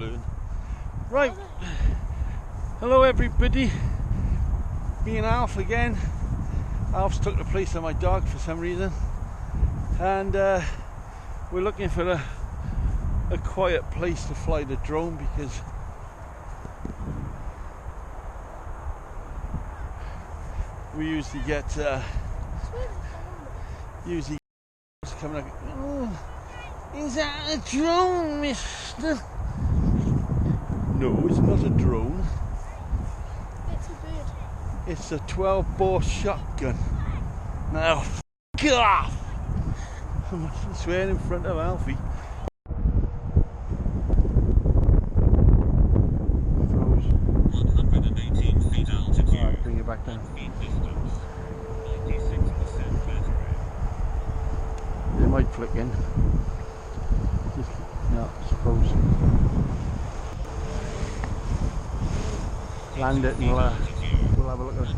learn. Right, hello everybody, me and Alf again. Alf's took the place of my dog for some reason, and we're looking for a quiet place to fly the drone, because we usually get coming up. Oh, is that a drone, mister? No, it's not a drone. It's a bird. It's a 12-bore shotgun. Now, f*** off! I'm swearing in front of Alfie. Froze. 118 feet altitude. Alright, bring it back down. Feet distance. 96% battery. It might flick in. No, it's froze. Land it and we'll have a look at it.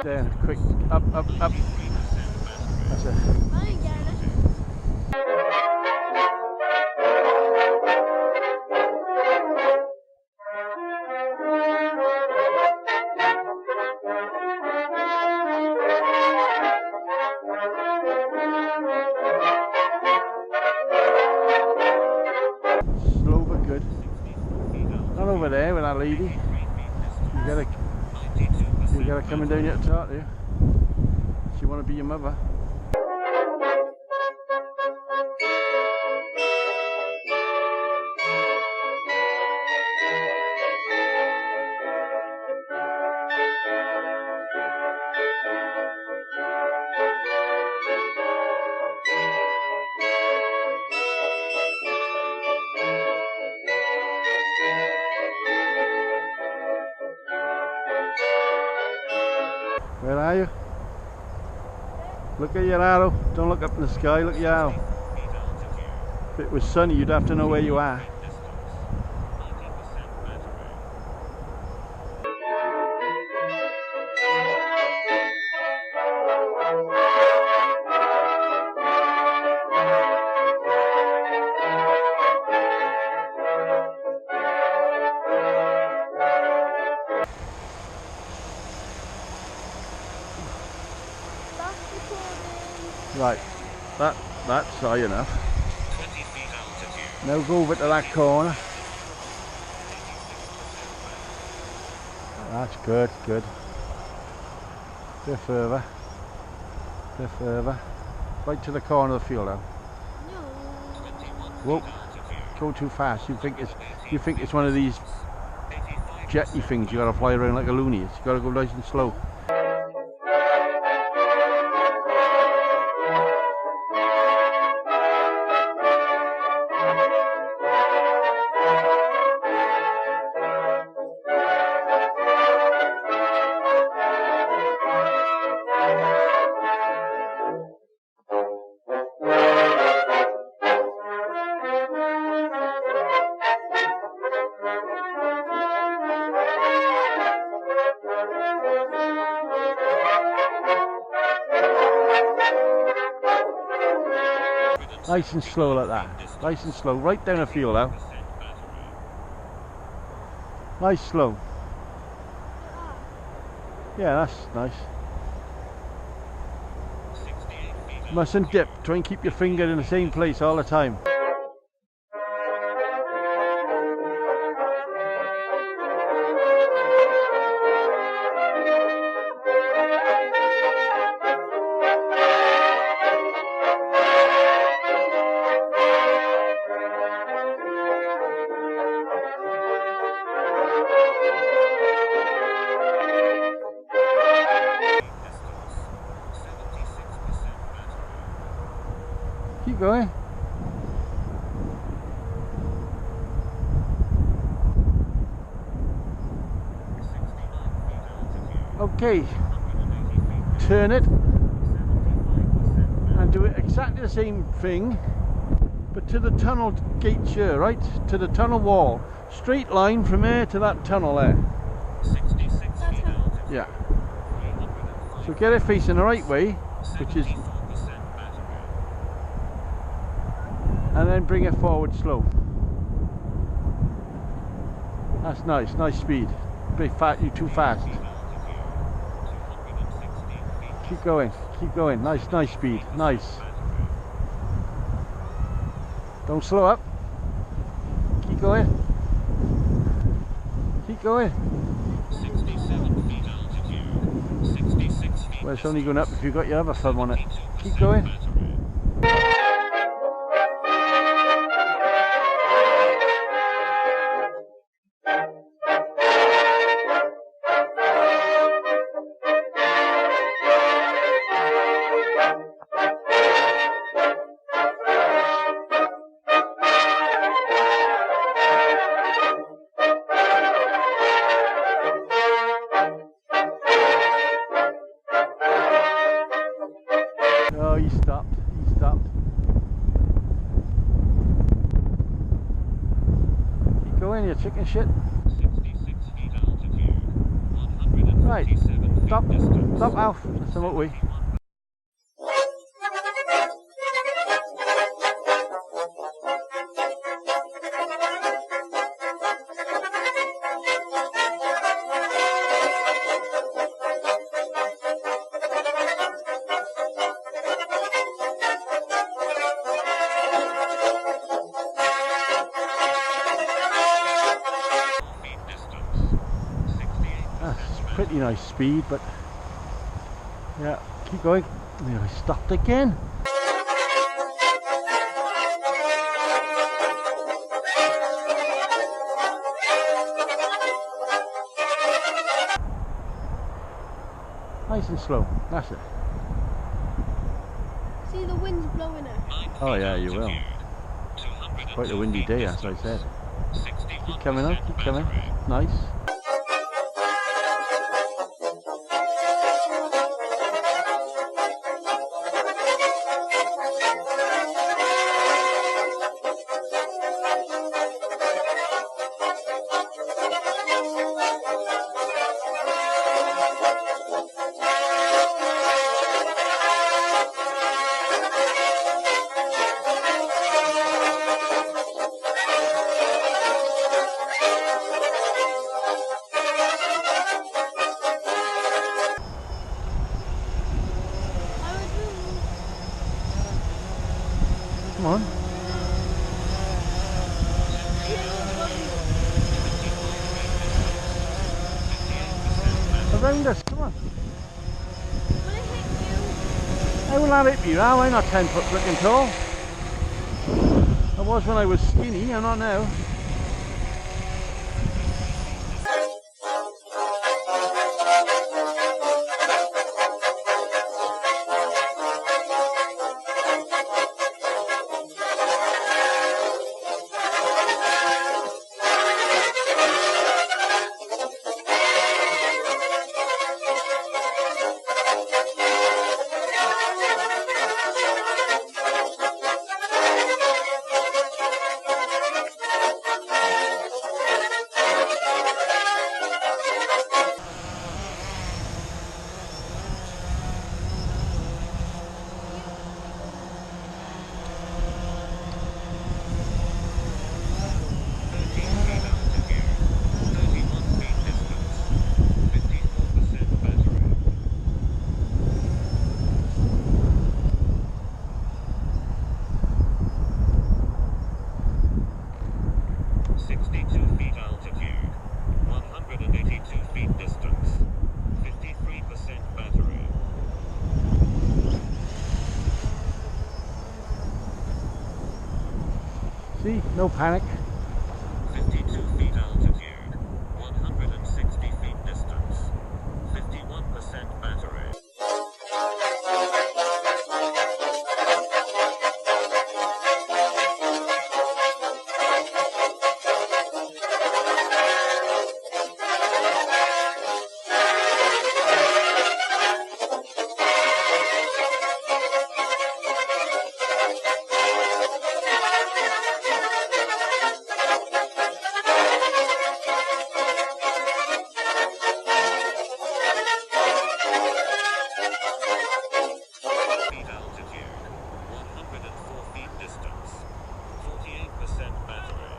There, quick, up. That's it. I ain't getting it. Slow but good. Not over there with that lady. You got her coming down here to talk to you. She want to be your mother. Where are you? Look at your arrow. Don't look up in the sky, look at your arrow. If it was sunny, you'd have to know where you are. Right, that's high enough. 20 feet altitude. Now go over to that corner. That's good. Bit further. Right to the corner of the field now. Whoa, go too fast. You think it's one of these jetty things you gotta fly around like a loony. You gotta go nice and slow. Nice and slow like that. Nice and slow. Right down the field now. Nice slow. Yeah, that's nice. Mustn't dip. Try and keep your finger in the same place all the time. Keep going. Okay, turn it and do it exactly the same thing, but to the tunnel gate here, right? To the tunnel wall. Straight line from here to that tunnel there. Yeah. So get it facing the right way, which is, and then bring it forward slow. That's nice, nice speed. Bit fat, you too fast. Keep going, nice, nice speed, nice. Don't slow up. Keep going. Keep going. 67 feet altitude. 66 feet. Well, it's only going up if you've got your other thumb on it. Keep going. Oh, he stopped. He stopped. Keep going, you chicken shit. 66 feet altitude. 157 Right. feet Stop. distance. Stop, Alf. That's the motorway. Feet distance. 68%. That's pretty nice speed, but yeah, keep going. Yeah, I stopped again. Nice and slow. That's it. See the wind's blowing it. 9 Oh feet yeah, you will. altitude. It's quite a windy day, as I said. 61% Keep coming up. Keep coming. battery. Nice. Come on. Around us, come on. Will it hit you? I will not hit you now. I'm not 10 foot freaking tall. I was when I was skinny, I'm not now. buddy. No panic. 52 feet altitude, 160 feet distance, 51% battery. Feet altitude, 104 feet distance, 48% battery.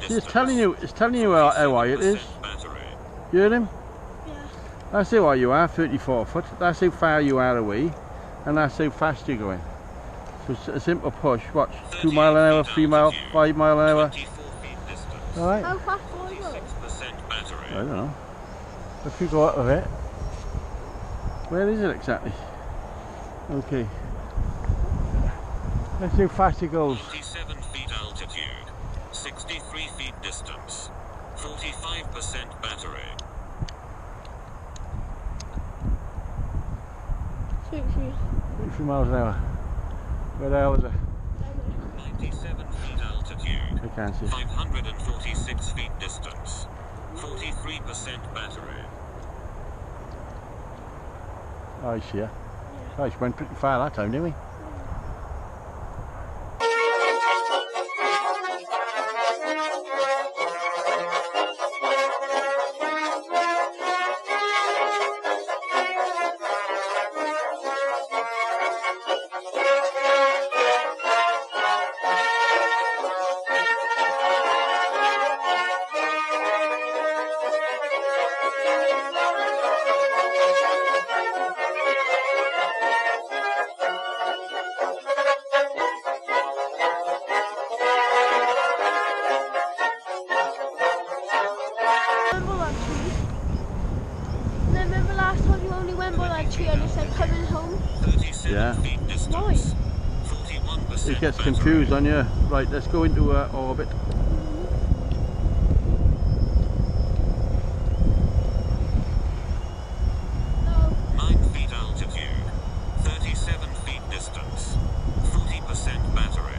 See, it's telling you how high it is. You heard him? Yeah. That's how high you are, 34 foot. That's how far you are away, and that's how fast you're going. So it's a simple push. Watch, 2 mile an hour, 3 mile, 5 mile an hour. All right. How fast will it go? I don't know. If you go up with it, where is it exactly? Okay. Let's see how fast it goes. 47 feet altitude, 63 feet distance, 45% battery. 3 miles an hour. Where the hell is it? 97 feet altitude, I can't see. 546 feet distance, 43% battery. Oh, I see her. Oh, she went pretty far that time, didn't we? Remember that tree? And then remember last time you only went by that tree and it said coming home? 37 Yeah. feet distance, 41% It gets battery. confused on you. Right, let's go into orbit. No. 9 feet altitude, 37 feet distance, 40% battery.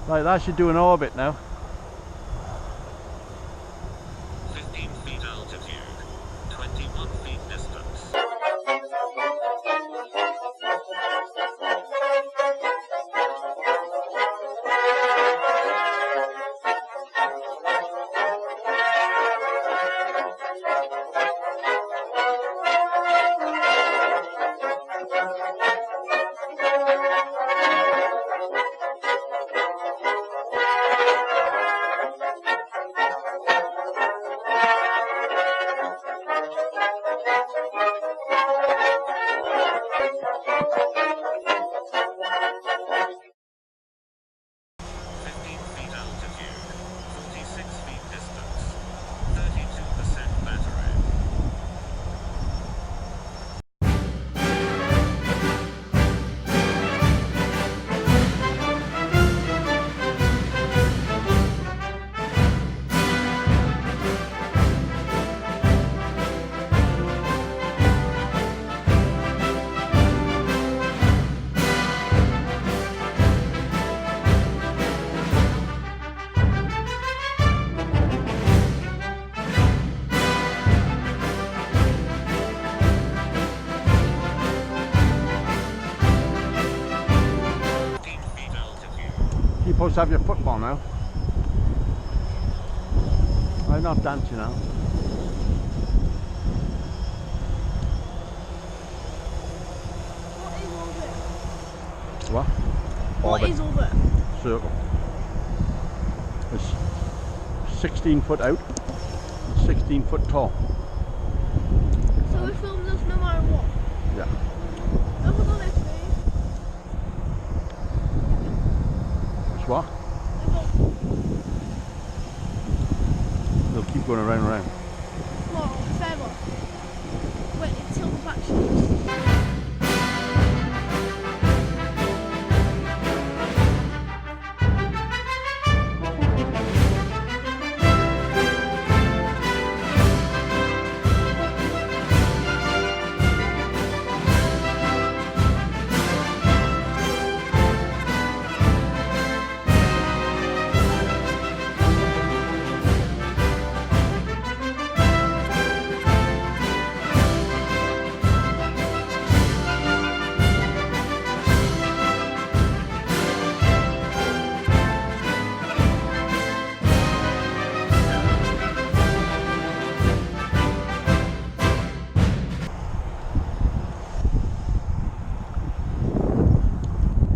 Right, that should do an orbit now. 15 feet altitude, 21 feet distance. supposed to have your football now. I'm not dancing now. What? What is all that? Circle. It's 16 foot out and 16 foot tall. So we film this no matter what? Yeah. Look at the left, please. It's what? They'll keep going around and around. What? Forever. Wait until the back shoots.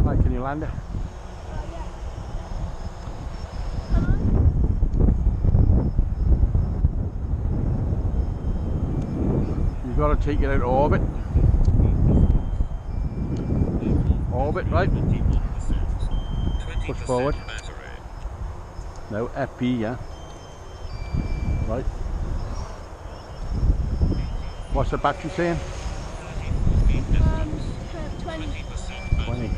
Right, can you land it? You've got to take it out of orbit. Orbit, right? Push forward. No, FP, yeah. Right. What's the battery saying? 20. 20.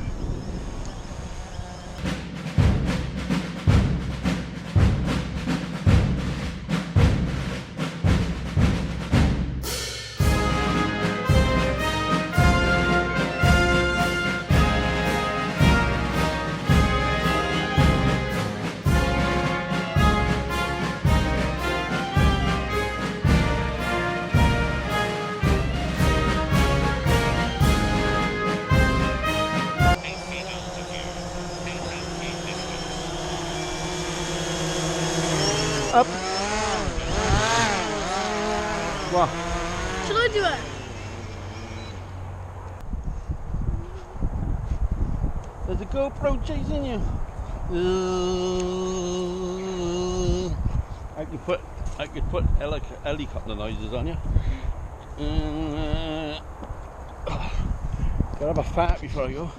Up. What? Should I do it? There's a GoPro chasing you. I could put helicopter noises on you. Gotta have a fart before I go.